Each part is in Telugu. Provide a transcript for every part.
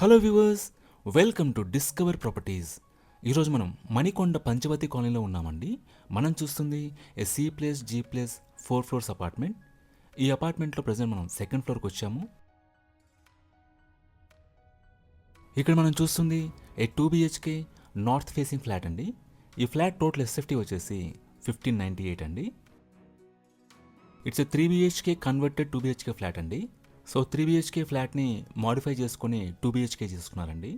Hello viewers, welcome to discover properties. ఈరోజు మనం మణికొండ పంచవతి కాలనీలో ఉన్నామండి. మనం చూస్తుంది C+G+ 4 ఫ్లోర్స్ అపార్ట్మెంట్. ఈ అపార్ట్మెంట్లో ప్రజెంట్ మనం సెకండ్ ఫ్లోర్కి వచ్చాము. ఇక్కడ మనం చూస్తుంది 2 BHK నార్త్ ఫేసింగ్ ఫ్లాట్ అండి. ఈ ఫ్లాట్ టోటల్ SFT వచ్చేసి 1598 అండి. It's 3 BHK converted 2 BHK flat అండి. సో 3 BHK ఫ్లాట్ని మాడిఫై చేసుకొని 2 BHK చేసుకున్నారండి.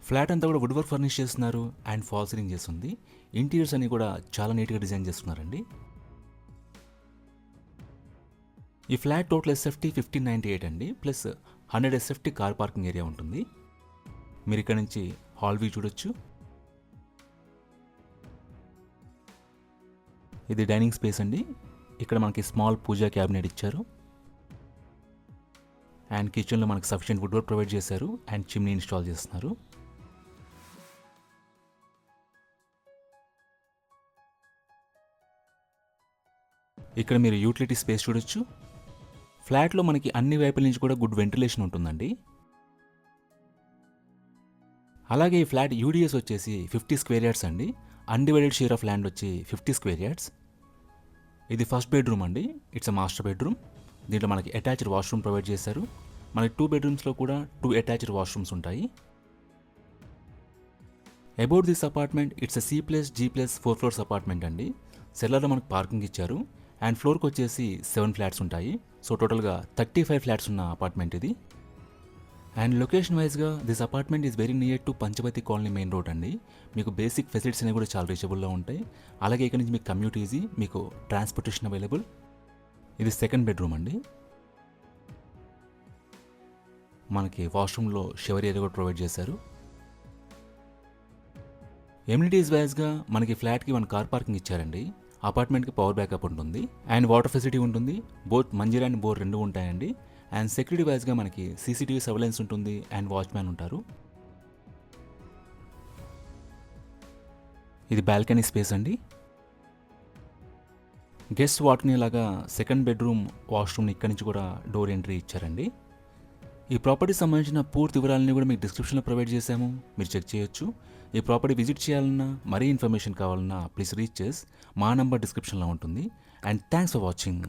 ఫ్లాట్ అంతా కూడా వుడ్ వర్క్ ఫర్నిష్ చేస్తున్నారు అండ్ ఫాల్ సీలింగ్ చేస్తుంది. ఇంటీరియర్స్ అన్ని కూడా చాలా నీట్గా డిజైన్ చేస్తున్నారండి. ఈ ఫ్లాట్ టోటల్ SFT 1598 అండి, plus 100 SFT car parking area ఉంటుంది. మీరు ఇక్కడ నుంచి హాల్ వ్యూ చూడొచ్చు. ఇది డైనింగ్ స్పేస్ అండి. ఇక్కడ మనకి స్మాల్ పూజా క్యాబినెట్ ఇచ్చారు అండ్ కిచెన్లో మనకి సఫిషియెంట్ వుడ్ వర్క్ ప్రొవైడ్ చేశారు అండ్ చిమ్నీ ఇన్స్టాల్ చేస్తున్నారు. ఇక్కడ మీరు యూటిలిటీ స్పేస్ చూడొచ్చు. ఫ్లాట్లో మనకి అన్ని వైపుల నుంచి కూడా గుడ్ వెంటిలేషన్ ఉంటుందండి. అలాగే ఈ ఫ్లాట్ UDS వచ్చేసి 50 స్క్వేర్ యార్డ్స్ అండి. అన్డివైడెడ్ షేర్ ఆఫ్ ల్యాండ్ వచ్చి 50 స్క్వేర్ యార్డ్స్. ఇది ఫస్ట్ బెడ్రూమ్ అండి. It's a master bedroom. దీంట్లో మనకి అటాచ్డ్ వాష్రూమ్ ప్రొవైడ్ చేశారు. మనకి 2 బెడ్రూమ్స్లో కూడా 2 అటాచ్డ్ వాష్రూమ్స్ ఉంటాయి. About this apartment, it's C+G+ 4 floors apartment అండి. సెల్లర్లో మనకు పార్కింగ్ ఇచ్చారు అండ్ ఫ్లోర్కి వచ్చేసి 7 ఫ్లాట్స్ ఉంటాయి. సో టోటల్గా 35 ఫ్లాట్స్ ఉన్న అపార్ట్మెంట్ ఇది. అండ్ లొకేషన్ వైజ్గా this apartment is very near to Panchavati colony main road అండి. మీకు బేసిక్ ఫెసిలిటీస్ అనేవి కూడా చాలా రీచబుల్లో ఉంటాయి. అలాగే ఇక్కడ నుంచి మీకు కమ్యూట్ ఈజీ, మీకు ట్రాన్స్పోర్టేషన్ అవైలబుల్. ఇది సెకండ్ బెడ్రూమ్ అండి. మనకి వాష్రూమ్లో షవర్ ఏరియా కూడా ప్రొవైడ్ చేశారు. ఎమ్యూనిటీస్ వైజ్గా మనకి ఫ్లాట్కి 1 కార్ పార్కింగ్ ఇచ్చారండి. అపార్ట్మెంట్కి పవర్ బ్యాకప్ ఉంటుంది అండ్ వాటర్ ఫెసిలిటీ ఉంటుంది. బోత్ మంజీరా అండ్ బోర్ 2 ఉంటాయండి. అండ్ సెక్యూరిటీ వైజ్గా మనకి CCTV సర్వేలెన్స్ ఉంటుంది అండ్ వాచ్మ్యాన్ ఉంటారు. ఇది బాల్కనీ స్పేస్ అండి. గెస్ట్ వాటిని లాగా సెకండ్ బెడ్రూమ్ వాష్రూమ్ని ఇక్కడి నుంచి కూడా డోర్ ఎంట్రీ ఇచ్చారండి. ఈ ప్రాపర్టీకి సంబంధించిన పూర్తి వివరాలని కూడా మీకు డిస్క్రిప్షన్లో ప్రొవైడ్ చేశాము, మీరు చెక్ చేయొచ్చు. ఈ ప్రాపర్టీ విజిట్ చేయాలన్నా, మరీ ఇన్ఫర్మేషన్ కావాలన్నా ప్లీజ్ రీచ్ చేసి మా నంబర్ డిస్క్రిప్షన్లో ఉంటుంది. And thanks for watching.